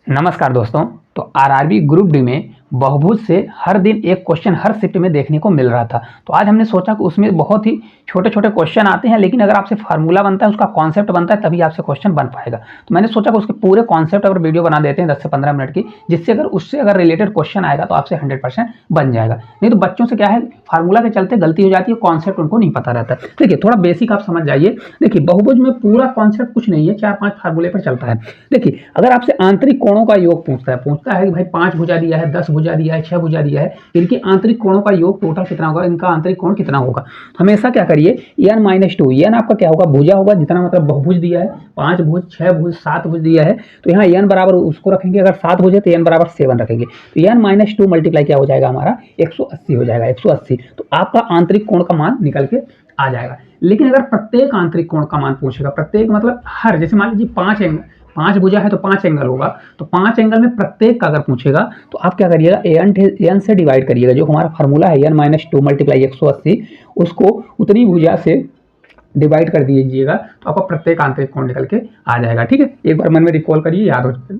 नमस्कार दोस्तों। तो आरआरबी ग्रुप डी में बहुभुज से हर दिन एक क्वेश्चन हर शिफ्ट में देखने को मिल रहा था। तो आज हमने सोचा कि उसमें बहुत ही छोटे छोटे क्वेश्चन आते हैं, लेकिन अगर आपसे फार्मूला बनता है, उसका कॉन्सेप्ट बनता है, तभी आपसे क्वेश्चन बन पाएगा। तो मैंने सोचा कि उसके पूरे कॉन्सेप्ट अगर वीडियो बना देते हैं 10 से 15 मिनट की, जिससे अगर उससे अगर रिलेटेड क्वेश्चन आएगा तो आपसे 100% बन जाएगा। नहीं तो बच्चों से क्या है, फार्मूला के चलते गलती हो जाती है, कॉन्सेप्ट उनको नहीं पता रहता है। देखिए थोड़ा बेसिक आप समझ जाइए। देखिए बहुभुज में पूरा कॉन्सेप्ट कुछ नहीं है, 4-5 फार्मूले पर चलता है। देखिए अगर आपसे आंतरिक कोणों का योग पूछता है कि भाई 5 भुजा दिया है, 10 भुजा दिया है, 6 भुजा दिया है, इनके आंतरिक कोणों का योग टोटल कितना होगा, इनका आंतरिक कोण कितना होगा। तो हमेशा क्या करिए, n-2 n आपका क्या होगा, भुजा होगा, जितना मतलब बहुभुज दिया है, 5 भुज, 6 भुज, 7 भुज दिया है, तो यहाँ n बराबर उसको रखेंगे। अगर 7 भुज है तो n बराबर 7 रखेंगे, तो n-2 मल्टीप्लाई क्या हो जाएगा हमारा 180 हो जाएगा, 180। तो आपका आंतरिक कोण का मान निकल के आ जाएगा। लेकिन अगर प्रत्येक आंतरिक कोण का मान पूछेगा, प्रत्येक मतलब हर, जैसे मान लीजिए 5 भुजा है तो 5 एंगल होगा, तो 5 एंगल में प्रत्येक का अगर पूछेगा तो आप क्या करिएगा, एन से डिवाइड करिएगा। जो हमारा फार्मूला है n-2 मल्टीप्लाई 180, उसको उतनी भुजा से डिवाइड कर दीजिएगा, तो आपका प्रत्येक आंतरिक कोण निकल के आ जाएगा। ठीक है, एक बार मन में रिकॉल करिए, याद हो जाएगा।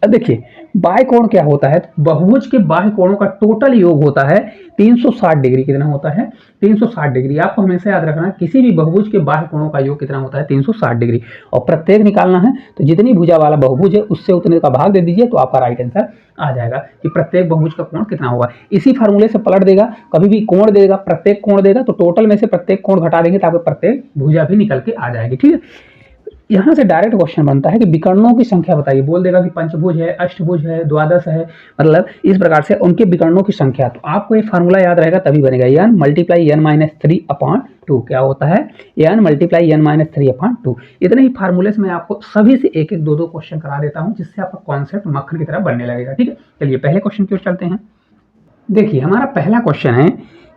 अब देखिए बाह्य कोण क्या होता है, बहुभुज के बाह्य कोणों का टोटल योग होता है 360 डिग्री। कितना होता है, 360 डिग्री। आपको हमेशा याद रखना है, किसी भी बहुभुज के बाह्य कोणों का योग कितना होता है, 360 डिग्री। और प्रत्येक निकालना है, तो जितनी भुजा वाला बहुभुज है उससे उतने का भाग दे दीजिए, तो आपका राइट आंसर आ जाएगा कि प्रत्येक बहुभुज का कोण कितना होगा। इसी फार्मूले से पलट देगा, कभी भी कोण देगा, प्रत्येक कोण देगा, तो टोटल में से प्रत्येक कोण घटा देंगे, तो आपको प्रत्येक भुजा भी निकल के आ जाएगी। ठीक है, यहाँ से डायरेक्ट क्वेश्चन बनता है कि विकर्णों की संख्या बताइए। बोल देगा कि पंचभुज है, अष्टभुज है, द्वादश है, मतलब इस प्रकार से उनके विकर्णों की संख्या। तो आपको ये फार्मूला याद रहेगा तभी बनेगा, n मल्टीप्लाई n-3/2 क्या होता है, n मल्टीप्लाई n-3/2। इतने ही फार्मूले से मैं आपको सभी से एक एक दो दो क्वेश्चन करा देता हूँ, जिससे आपका कॉन्सेप्ट मक्खन की तरह बनने लगेगा। ठीक है, चलिए पहले क्वेश्चन की ओर चलते हैं। देखिए हमारा पहला क्वेश्चन है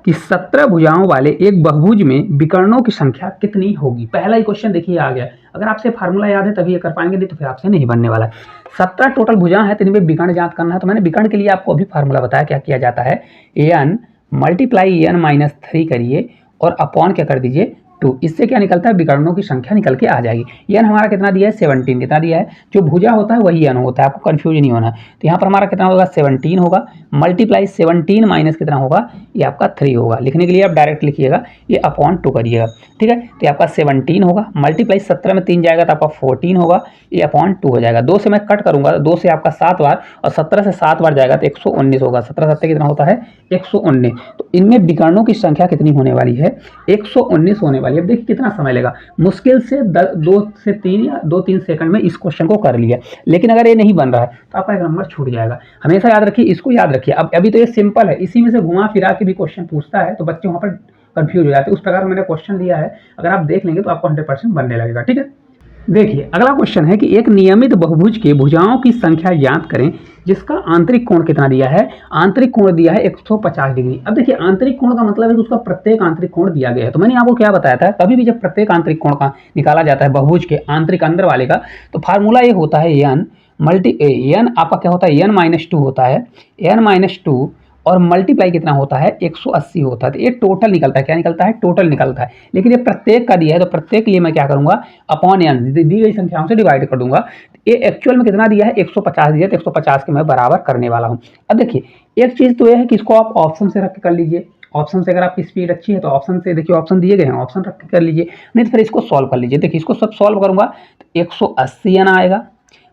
कि 17 भुजाओं वाले एक बहुभुज में विकर्णों की संख्या कितनी होगी। पहला ही क्वेश्चन देखिए आ गया। अगर आपसे फार्मूला याद है तभी ये कर पाएंगे, नहीं तो फिर आपसे नहीं बनने वाला। 17 टोटल भुजा है, तो इनमें विकर्ण ज्ञात करना है। तो मैंने विकर्ण के लिए आपको अभी फार्मूला बताया, क्या किया जाता है, n मल्टीप्लाई n-3 करिए और अपॉन क्या कर दीजिए 2। इससे क्या निकलता है, विकर्णों की संख्या निकल के आ जाएगी। n हमारा कितना दिया है, 17। कितना दिया है, जो भुजा होता है वही n होता है, आपको कंफ्यूज नहीं होना। तो यहाँ पर हमारा कितना होगा, 17 होगा, मल्टीप्लाई 17 माइनस कितना होगा, ये आपका 3 होगा। लिखने के लिए आप डायरेक्ट लिखिएगा, ये अपॉन 2 करिएगा। ठीक है, तो ये आपका 17 होगा, मल्टीप्लाई 17 में 3 जाएगा तो आपका 14 होगा, ये अपॉन 2 हो जाएगा। 2 से मैं कट करूंगा, 2 से आपका 7 बार, और 17 से 7 बार जाएगा तो 119 होगा। 17 7 कितना होता है, 119। तो इनमें विकर्णों की संख्या कितनी होने वाली है, 119 होने वाली है। अब देखिए कितना समय लेगा, मुश्किल से 2 से 3 या 2-3 सेकंड में इस क्वेश्चन को कर लिया। लेकिन अगर ये नहीं बन रहा है तो आपका एक नंबर छूट जाएगा। हमेशा याद रखिए, इसको याद रखिए। अब अभी तो ये सिंपल है, इसी में से घुमा फिरा के भी क्वेश्चन पूछता है, तो बच्चे वहां पर कंफ्यूज हो जाते हैं। उस प्रकार मैंने क्वेश्चन दिया है, अगर आप देख लेंगे तो आपको 100% बनने लगेगा। ठीक है, देखिए अगला क्वेश्चन है कि एक नियमित बहुभुज के भुजाओं की संख्या ज्ञात करें जिसका आंतरिक कोण कितना दिया है। आंतरिक कोण दिया है 150 डिग्री। अब देखिए आंतरिक कोण का मतलब है कि उसका प्रत्येक आंतरिक कोण दिया गया है। तो मैंने आपको क्या बताया था, कभी भी जब प्रत्येक आंतरिक कोण का निकाला जाता है बहुभुज के आंतरिक अंदर वाले का, तो फार्मूला ये होता है n आपका क्या होता है, n-2 होता है, n-2 और मल्टीप्लाई कितना होता है, 180 होता है। तो ये टोटल निकलता है, क्या निकलता है, टोटल निकलता है। लेकिन ये प्रत्येक का दिया है, तो प्रत्येक के लिए मैं क्या करूंगा, अपॉन n दी गई संख्याओं से डिवाइड कर दूंगा। ये एक्चुअल में कितना दिया है, 150 दिया है, तो 150 के मैं बराबर करने वाला हूँ। अब देखिए एक चीज तो यह है कि इसको आप ऑप्शन से रख के कर लीजिए। ऑप्शन से अगर आपकी स्पीड अच्छी है तो ऑप्शन से, देखिए ऑप्शन दिए गए हैं, ऑप्शन रख के कर लीजिए। नहीं तो फिर इसको सॉल्व कर लीजिए। देखिए इसको सब सॉल्व करूंगा तो 180 n आएगा,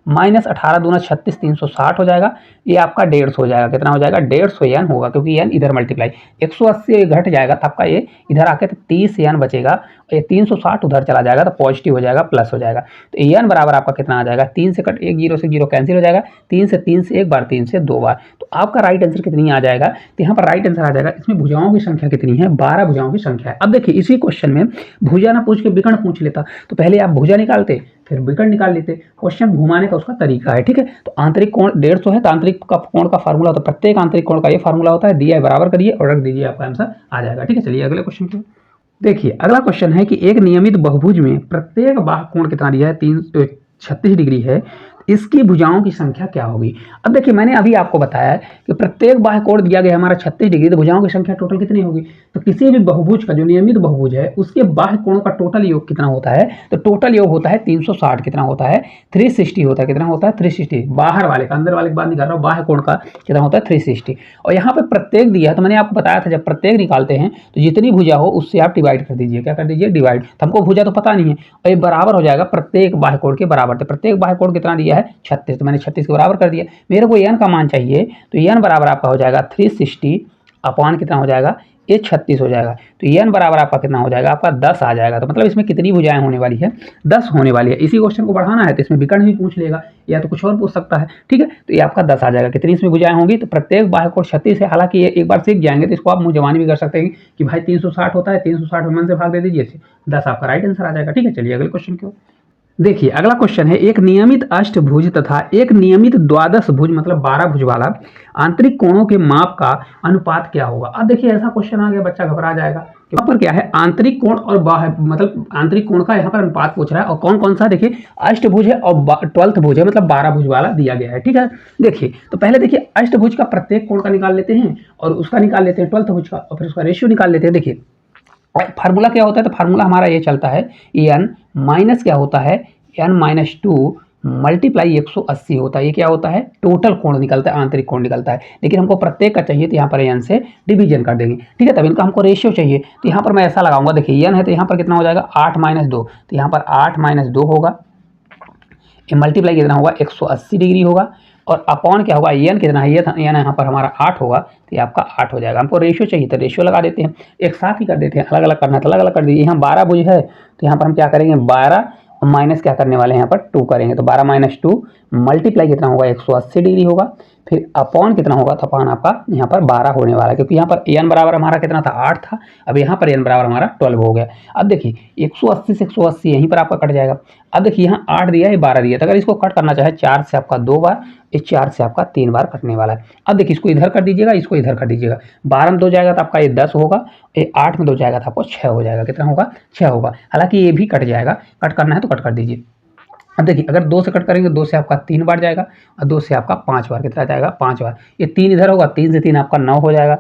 माइनस 18 दूना 36, 360 हो जाएगा। ये आपका 150 हो जाएगा। कितना हो जाएगा, 150 n होगा, क्योंकि n इधर मल्टीप्लाई 180 घट जाएगा, तो आपका ये इधर आके तो 30 n बचेगा। ये 360 उधर चला जाएगा तो पॉजिटिव हो जाएगा, प्लस हो जाएगा। तो n बराबर आपका कितना आ जाएगा, 3 से कट 1 0 से 0 कैंसिल हो जाएगा, 3 से 1 बार, 3 से 2 बार। तो आपका राइट आंसर कितनी आ जाएगा, तो यहाँ पर राइट आंसर आ जाएगा, इसमें भुजाओं की संख्या कितनी है, 12 भुजाओं की संख्या है। अब देखिए इसी क्वेश्चन में भुजा ना पूछ के विकर्ण पूछ लेता, तो पहले आप भुजा निकालते फिर विकर्ण निकाल लेते। क्वेश्चन घुमाने का उसका तरीका है। ठीक है, तो आंतरिक कोण 150 है, तो आंतरिक का कोण का फार्मूला होता है, प्रत्येक आंतरिक कोण का ये फार्मूला होता है, दिया है बराबर करिए और रख दीजिए, आपका आंसर आ जाएगा। ठीक है, चलिए अगले क्वेश्चन की। देखिए अगला क्वेश्चन है कि एक नियमित बहुभुज में प्रत्येक बाह्य कोण कितना दिया है, 336 डिग्री है। इसकी भुजाओं की संख्या क्या होगी। अब देखिए मैंने अभी आपको बताया है कि प्रत्येक बाह्य कोण दिया गया हमारा 36 डिग्री, तो भुजाओं की संख्या टोटल कितनी होगी। तो किसी भी बहुभुज का जो नियमित बहुभुज है उसके बाह्य कोणों का टोटल योग कितना होता है, तो टोटल योग होता है 360। कितना होता है, 360 होता है। कितना होता है, 360। बाहर वाले का, अंदर वाले की बात नहीं कर रहा हूँ, बाह्य कोण का कितना होता है 360। और यहाँ पे प्रत्येक दिया है, तो मैंने आपको बताया था जब प्रत्येक निकालते हैं तो जितनी भुजा हो उससे आप डिवाइड कर दीजिए। क्या कर दीजिए, डिवाइड। तो हमको भुजा तो पता नहीं है और ये बराबर हो जाएगा प्रत्येक बाह्य कोण के बराबर। तो प्रत्येक बाह्य कोण कितना दिया है, 36, तो मैंने 36 के बराबर कर दिया। मेरे को n का मान चाहिए, तो n बराबर आपका हो जाएगा 360 अपॉन कितना हो जाएगा, ये 36 हो जाएगा। तो n बराबर आपका कितना हो जाएगा, आपका 10 आ जाएगा। तो मतलब इसमें कितनी भुजाएं होने वाली है, 10 होने वाली है। इसी क्वेश्चन को बढ़ाना है तो इसमें विकर्ण भी पूछ लेगा या तो कुछ और पूछ सकता है। ठीक है, तो ये आपका 10 आ जाएगा। कितनी इसमें भुजाएं होंगी, तो प्रत्येक बाह्य कोण 36 है। हालांकि ये एक बार सीख जाएंगे तो इसको आप मुंह जबानी भी कर सकते हैं कि भाई 360 होता है, 360 में मन से भाग दे दीजिए, 10 आपका राइट आंसर आ जाएगा। ठीक है, चलिए अगले क्वेश्चन की ओर देखिए। अगला क्वेश्चन है, एक नियमित अष्टभुज तथा एक नियमित द्वादश भुज मतलब 12 भुज वाला आंतरिक कोणों के माप का अनुपात क्या होगा। अब देखिए ऐसा क्वेश्चन आ गया, बच्चा घबरा जाएगा। यहाँ पर क्या है, आंतरिक कोण और बाह्य मतलब आंतरिक कोण का यहाँ पर अनुपात पूछ रहा है। और कौन कौन सा, देखिए अष्टभुज है और 12th भुज है, मतलब 12 भुज वाला दिया गया है। ठीक है, देखिए तो पहले देखिए अष्टभुज का प्रत्येक कोण का निकाल लेते हैं और उसका निकाल लेते हैं 12th भुज का, और फिर उसका रेशियो निकाल लेते हैं। देखिए फार्मूला क्या होता है, तो फार्मूला हमारा ये चलता है n माइनस क्या होता है, n-2 मल्टीप्लाई 180 होता है। ये क्या होता है, टोटल कोण निकलता है, आंतरिक कोण निकलता है। लेकिन हमको प्रत्येक का चाहिए तो यहाँ पर n से डिवीजन कर देंगे। ठीक है, तब इनका हमको रेशियो चाहिए, तो यहाँ पर मैं ऐसा लगाऊंगा। देखिए n है तो यहाँ पर कितना हो जाएगा 8 - 2, तो यहाँ पर 8 - 2 होगा। ये मल्टीप्लाई कितना होगा, 180 डिग्री होगा। और अपॉन क्या होगा, n कितना है, n यहाँ पर हमारा 8 होगा, तो ये आपका 8 हो जाएगा। हमको रेशियो चाहिए तो रेशियो लगा देते हैं, एक साथ ही कर देते हैं। अलग अलग करना है तो अलग अलग कर दीजिए। यहाँ 12 भुज है तो यहाँ पर हम क्या करेंगे, 12 माइनस क्या करने वाले हैं, यहाँ पर 2 करेंगे। तो 12 - 2 मल्टीप्लाई कितना होगा, 180 डिग्री होगा। फिर अपॉन कितना होगा, तो अपॉन आपका यहाँ पर 12 होने वाला है, क्योंकि यहाँ पर n बराबर हमारा कितना था, 8 था। अब यहाँ पर n बराबर हमारा 12 हो गया। अब देखिए 180 से 180 यहीं पर आपका कट जाएगा। अब देखिए यहाँ 8 दिया है, 12 दिया, तो अगर इसको कट करना चाहे 4 से आपका 2 बार, इस 4 से आपका 3 बार कटने वाला है। अब देखिए इसको इधर कर दीजिएगा, इसको इधर कर दीजिएगा। 12 में 2 जाएगा तो आपका ये 10 होगा, ये 8 में 2 जाएगा तो आपको 6 हो जाएगा। कितना होगा, 6 होगा। हालांकि ये भी कट जाएगा, कट करना है तो कट कर दीजिए। अब देखिए अगर 2 से कट करेंगे, 2 से आपका 3 बार जाएगा और 2 से आपका 5 बार। कितना जाएगा, 5 बार। ये 3 इधर होगा, 3 से 3 आपका 9 हो जाएगा।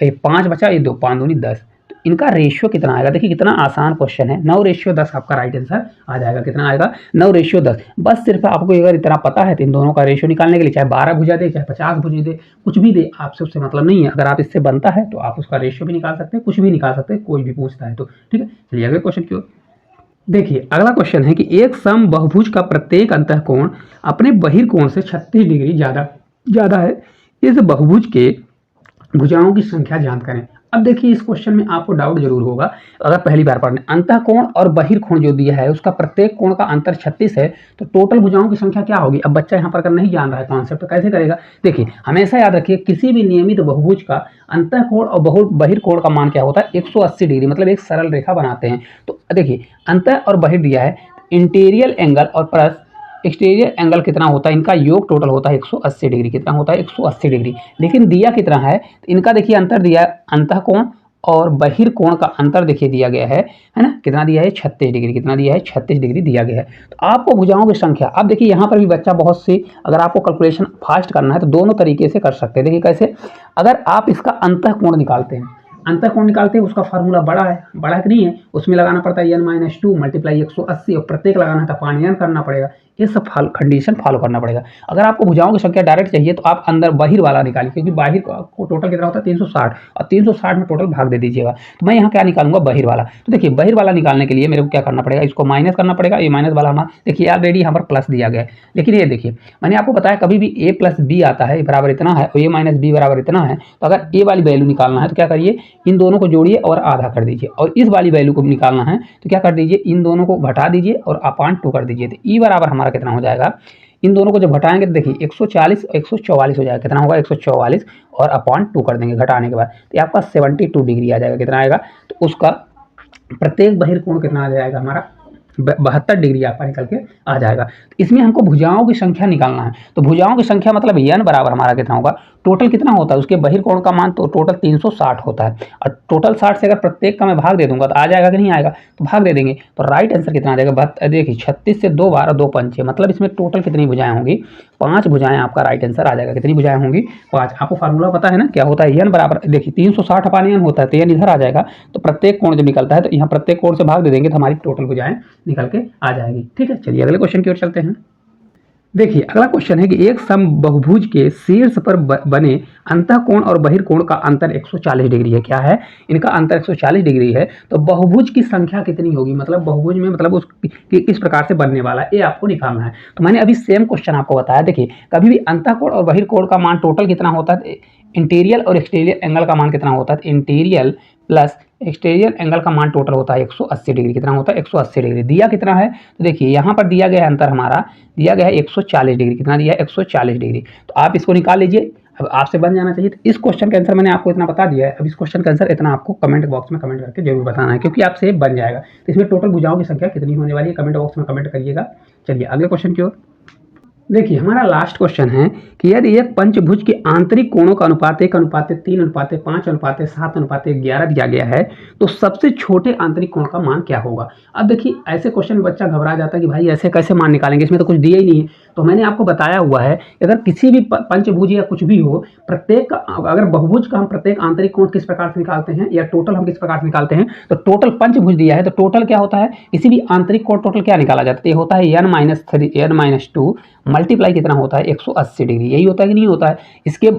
ये 5 बचा, ये 2, 5 दूनी 10। तो इनका रेशियो कितना आएगा, देखिए कितना आसान क्वेश्चन है। 9:10 आपका राइट आंसर आ जाएगा। कितना आएगा, 9:10। बस सिर्फ आपको अगर इतना पता है तो इन दोनों का रेशियो निकालने के लिए चाहे 12 भुजा दे, चाहे 50 भुजा दे, कुछ भी दे, आपसे उससे मतलब नहीं है। अगर आप इससे बनता है तो आप उसका रेशियो भी निकाल सकते हैं, कुछ भी निकाल सकते हैं, कोई भी पूछता है तो। ठीक है, चलिए अगले क्वेश्चन की ओर देखिए। अगला क्वेश्चन है कि एक सम बहुभुज का प्रत्येक अंतःकोण अपने बहिर्कोण से 36 डिग्री ज्यादा है। इस बहुभुज के भुजाओं की संख्या ज्ञात करें। अब देखिए इस क्वेश्चन में आपको डाउट जरूर होगा अगर पहली बार पढ़ने। अंतःकोण और बहिर्कोण जो दिया है उसका प्रत्येक कोण का अंतर 36 है, तो टोटल भुजाओं की संख्या क्या होगी। अब बच्चा यहाँ पर अगर नहीं जान रहा है कॉन्सेप्ट तो कैसे करेगा। देखिए हमेशा याद रखिए, किसी भी नियमित बहुभुज का अंतःकोण और बहिर्कोण का मान क्या होता है, 180 डिग्री, मतलब एक सरल रेखा बनाते हैं। तो देखिए अंतः और बहिर दिया है, इंटीरियर एंगल और प्लस एक्सटीरियर एंगल कितना होता है, इनका योग टोटल होता है 180 डिग्री। कितना होता है, 180 डिग्री। लेकिन दिया कितना है, तो इनका देखिए अंतर दिया है, अंतःकोण और बहिर्कोण का अंतर देखिए दिया गया है ना, कितना दिया है, 36 डिग्री। कितना दिया है, 36 डिग्री दिया गया है। तो आपको भुजाओं की संख्या, अब देखिए यहाँ पर भी बच्चा बहुत सी, अगर आपको कैलकुलेशन फास्ट करना है तो दोनों तरीके से कर सकते हैं। देखिए कैसे, अगर आप इसका अंतःकोण निकालते हैं, अंतःकोण निकालते हैं, उसका फार्मूला बड़ा है कि नहीं है, उसमें लगाना पड़ता है n-2 मल्टीप्लाई 180 और प्रत्येक लगाना है तो पानी करना पड़ेगा। ये सब कंडीशन फॉलो करना पड़ेगा। अगर आपको भुजाओं की संख्या डायरेक्ट चाहिए तो आप अंदर बहिर वाला निकालिए, क्योंकि बाहिर को टोटल कितना होता है 360 और 360 में टोटल भाग दे दीजिएगा। तो मैं यहाँ क्या निकालूंगा, बहिर वाला। तो देखिए बहिर वाला निकालने के लिए मेरे को क्या करना पड़ेगा, इसको माइनस करना पड़ेगा। ये माइनस वाला हमारा देखिए ऑलरेडी यहाँ पर प्लस दिया गया है, लेकिन ये देखिए मैंने आपको बताया कभी भी a + b आता है बराबर इतना है और a - b बराबर इतना है। तो अगर a वाली वैल्यू निकालना है तो क्या करिए, इन दोनों को जोड़िए और आधा कर दीजिए, और इस वाली वैल्यू को निकालना है तो क्या कर दीजिए, इन दोनों को घटा दीजिए और अपॉन 2 कर दीजिए। तो e बराबर हमारा कितना हो जाएगा, इन दोनों को जब घटाएंगे तो देखिए 140 और 144 हो जाएगा। कितना होगा, 144 और अपॉन 2 कर देंगे घटाने के बाद, तो ये आपका 72 डिग्री आ जाएगा। कितना आएगा, तो उसका प्रत्येक बहिर्कोण कितना आ जाएगा हमारा, 72 डिग्री आपका निकल के आ जाएगा। तो इसमें हमको भुजाओं की संख्या निकालना है। तो भुजाओं की संख्या मतलब n बराबर हमारा कितना होगा, टोटल कितना होता है उसके बहिर्कोण का मान, तो टोटल 360 होता है। और टोटल 60 से अगर प्रत्येक का मैं भाग दे दूंगा तो आ जाएगा कि नहीं आएगा, तो भाग दे देंगे। तो राइट आंसर कितना आ जाएगा, देखिए 36 से 2 बार और 2 पंचे, मतलब इसमें टोटल कितनी भुजाएं होंगी, 5 भुजाएं आपका राइट आंसर आ जाएगा। कितनी भुजाएं होंगी, 5। आपको फार्मूला पता है ना क्या होता है, एन बराबर, देखिए 360 अपान एन होता है, तो एन इधर आ जाएगा। तो प्रत्येक कोण जब निकलता है तो यहाँ प्रत्येक कोण से भाग दे देंगे तो हमारी टोटल भुजाएं निकल के आ जाएगी। ठीक है, चलिए अगले क्वेश्चन की ओर चलते हैं। देखिए अगला क्वेश्चन है कि एक समबाहुभुज के शीर्ष पर बने अंतःकोण और बहिर्कोण का अंतर 140 डिग्री है। क्या है, इनका अंतर 140 डिग्री है। तो बहुभुज की संख्या कितनी होगी, मतलब बहुभुज में मतलब उस किस प्रकार से बनने वाला है, ये आपको निकालना है। तो मैंने अभी सेम क्वेश्चन आपको बताया। देखिए कभी भी अंतःकोण और बहिर्कोण का मान टोटल कितना होता है, इंटीरियर और एक्सटीरियर एंगल का मान कितना होता है, इंटीरियर प्लस एक्सटीरियर एंगल का मान टोटल होता है 180 डिग्री। कितना होता है, 180 डिग्री। दिया कितना है, तो देखिए यहाँ पर दिया गया है अंतर हमारा, दिया गया है 140 डिग्री। कितना दिया है, 140 डिग्री। तो आप इसको निकाल लीजिए, अब आपसे बन जाना चाहिए। तो इस क्वेश्चन का आंसर मैंने आपको इतना बता दिया है। अब इस क्वेश्चन का आंसर इतना आपको कमेंट बॉक्स में कमेंट करके जरूर बताना है, क्योंकि आपसे बन जाएगा। तो इसमें टोटल भुजाओं की संख्या कितनी होने वाली है, कमेंट बॉक्स में कमेंट करिएगा। चलिए अगले क्वेश्चन की ओर। देखिए हमारा लास्ट क्वेश्चन है कि यदि एक पंचभुज के आंतरिक कोणों का अनुपात 1:3:5:5:7:11 दिया गया है तो सबसे छोटे आंतरिक कोण का मान क्या होगा। अब देखिए ऐसे क्वेश्चन में बच्चा घबरा जाता है कि भाई ऐसे कैसे मान निकालेंगे, इसमें तो कुछ दिया ही नहीं है। तो मैंने आपको बताया हुआ है अगर किसी भी पंचभुज या कुछ भी हो, प्रत्येक अगर बहुभुज का हम प्रत्येक आंतरिक कोण किस प्रकार से निकालते हैं या टोटल हम किस प्रकार से निकालते हैं, तो टोटल पंचभुज दिया है तो टोटल क्या होता है, किसी भी आंतरिक कोण टोटल क्या निकाला जाता है, ये होता है n-2 मल्टीप्लाई कितना होता है 180 डिग्री। यही होता है कि नहीं होता है, इसके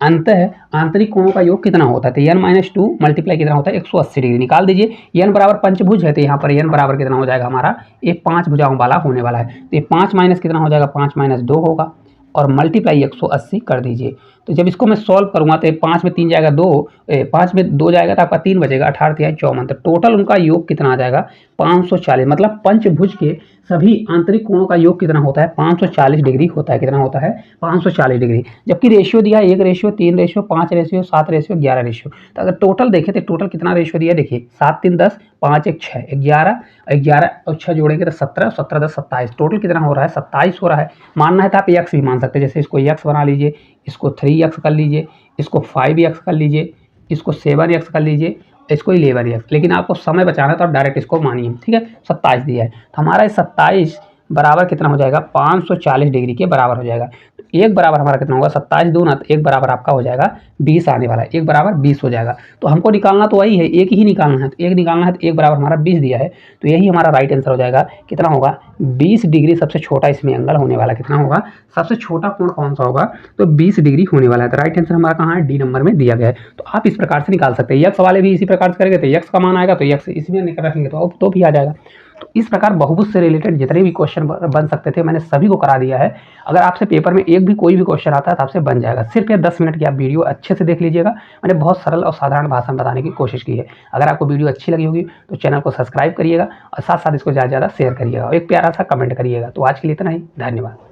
आंतरिक कोणों का योग कितना होता है, तो n-2 मल्टीप्लाई कितना होता है 180 डिग्री। निकाल दीजिए। n बराबर पंचभुज है तो यहाँ पर n बराबर कितना हो जाएगा हमारा, ये 5 भुजाओं वाला होने वाला है। तो ये 5 माइनस कितना हो जाएगा, 5 माइनस 2 होगा और मल्टीप्लाई 180 कर दीजिए। तो जब इसको मैं सॉल्व करूँगा तो 5 में 3 जाएगा 2, 5 में 2 जाएगा तो आपका 3 बचेगा, 18×3=54। तो टोटल उनका योग कितना आ जाएगा 540। मतलब पंचभुज के सभी आंतरिक कोणों का योग कितना होता है 540 डिग्री होता है। कितना होता है 540 डिग्री। जबकि रेशियो दिया है 1:3:5:5:11। तो अगर टोटल देखें तो टोटल कितना रेशियो दिया है, देखिए 7:3=10, 5:1=6, 11 और 6 जोड़ेंगे तो 17, 17×10 27। टोटल कितना हो रहा है 27 हो रहा है। मानना है तो आप x भी मान सकते हैं, जैसे इसको x बना लीजिए, इसको 3x कर लीजिए, इसको 5x कर लीजिए, इसको 7x कर लीजिए, इसको 11x। लेकिन आपको समय बचाना है तो आप डायरेक्ट इसको मानिए। ठीक है, 27 दिया है तो हमारा 27 बराबर कितना हो जाएगा 540 डिग्री के बराबर हो जाएगा। तो 1 बराबर हमारा कितना होगा 27 दूना, तो 1 बराबर आपका हो जाएगा 20 आने वाला है। 1 बराबर 20 हो जाएगा। तो हमको निकालना तो वही है, एक ही निकालना है। तो 1 निकालना है तो 1 बराबर हमारा 20 दिया है, तो यही हमारा राइट आंसर हो जाएगा। कितना होगा 20 डिग्री सबसे छोटा इसमें एंगल होने वाला। कितना होगा, सबसे छोटा कोण कौन सा होगा, तो 20 डिग्री होने वाला है। तो राइट आंसर हमारा कहाँ है, डी नंबर में दिया गया है। तो आप इस प्रकार से निकाल सकते हैं। यक्स वाले भी इसी प्रकार से करेंगे तो यक्स का मान आएगा, तो यक्स इसमें निकल रखेंगे तो भी आ जाएगा। तो इस प्रकार बहुभुज से रिलेटेड जितने भी क्वेश्चन बन सकते थे मैंने सभी को करा दिया है। अगर आपसे पेपर में एक भी कोई भी क्वेश्चन आता है तो आपसे बन जाएगा। सिर्फ ये 10 मिनट की आप वीडियो अच्छे से देख लीजिएगा। मैंने बहुत सरल और साधारण भाषा में बताने की कोशिश की है। अगर आपको वीडियो अच्छी लगी होगी तो चैनल को सब्सक्राइब करिएगा और साथ साथ इसको ज़्यादा से ज़्यादा शेयर करिएगा और एक प्यारा सा कमेंट करिएगा। तो आज के लिए इतना ही, धन्यवाद।